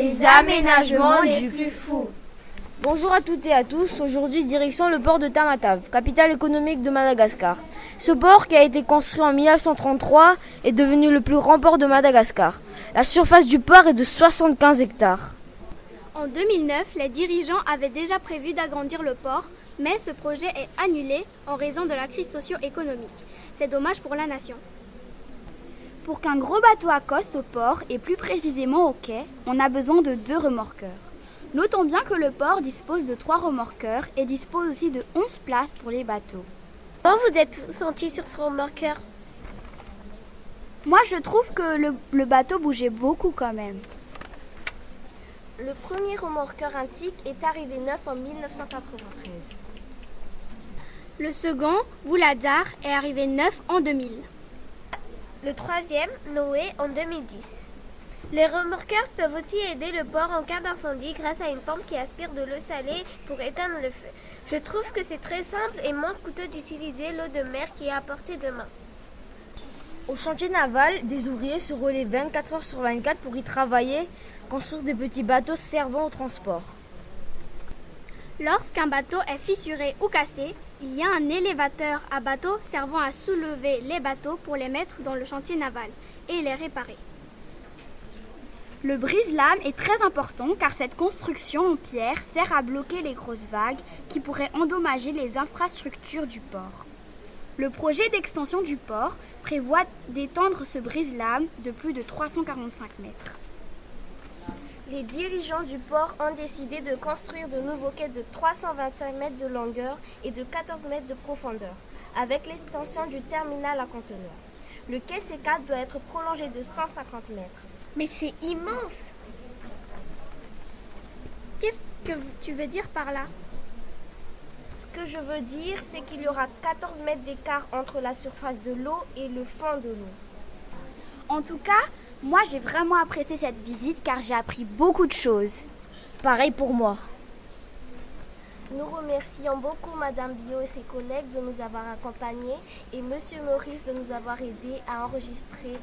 les aménagements les plus fous. Bonjour à toutes et à tous, aujourd'hui direction le port de Tamatave, capitale économique de Madagascar. Ce port, qui a été construit en 1933, est devenu le plus grand port de Madagascar. La surface du port est de 75 hectares. En 2009, les dirigeants avaient déjà prévu d'agrandir le port, mais ce projet est annulé en raison de la crise socio-économique. C'est dommage pour la nation. Pour qu'un gros bateau accoste au port, et plus précisément au quai, on a besoin de 2 remorqueurs. Notons bien que le port dispose de 3 remorqueurs et dispose aussi de 11 places pour les bateaux. Comment vous êtes senti sur ce remorqueur? Moi, je trouve que le bateau bougeait beaucoup quand même. Le premier remorqueur antique est arrivé neuf en 1993. Le second, Vuladar, est arrivé neuf en 2000. Le troisième, Noé, en 2010. Les remorqueurs peuvent aussi aider le port en cas d'incendie grâce à une pompe qui aspire de l'eau salée pour éteindre le feu. Je trouve que c'est très simple et moins coûteux d'utiliser l'eau de mer qui est à portée de main. Au chantier naval, des ouvriers se relaient 24 heures sur 24 pour y travailler, construire des petits bateaux servant au transport. Lorsqu'un bateau est fissuré ou cassé, il y a un élévateur à bateau servant à soulever les bateaux pour les mettre dans le chantier naval et les réparer. Le brise-lames est très important car cette construction en pierre sert à bloquer les grosses vagues qui pourraient endommager les infrastructures du port. Le projet d'extension du port prévoit d'étendre ce brise-lames de plus de 345 mètres. Les dirigeants du port ont décidé de construire de nouveaux quais de 325 mètres de longueur et de 14 mètres de profondeur, avec l'extension du terminal à conteneurs. Le quai C4 doit être prolongé de 150 mètres. Mais c'est immense! Qu'est-ce que tu veux dire par là? Ce que je veux dire, c'est qu'il y aura 14 mètres d'écart entre la surface de l'eau et le fond de l'eau. En tout cas, moi j'ai vraiment apprécié cette visite car j'ai appris beaucoup de choses. Pareil pour moi. Nous remercions beaucoup Madame Bio et ses collègues de nous avoir accompagnés et Monsieur Maurice de nous avoir aidés à enregistrer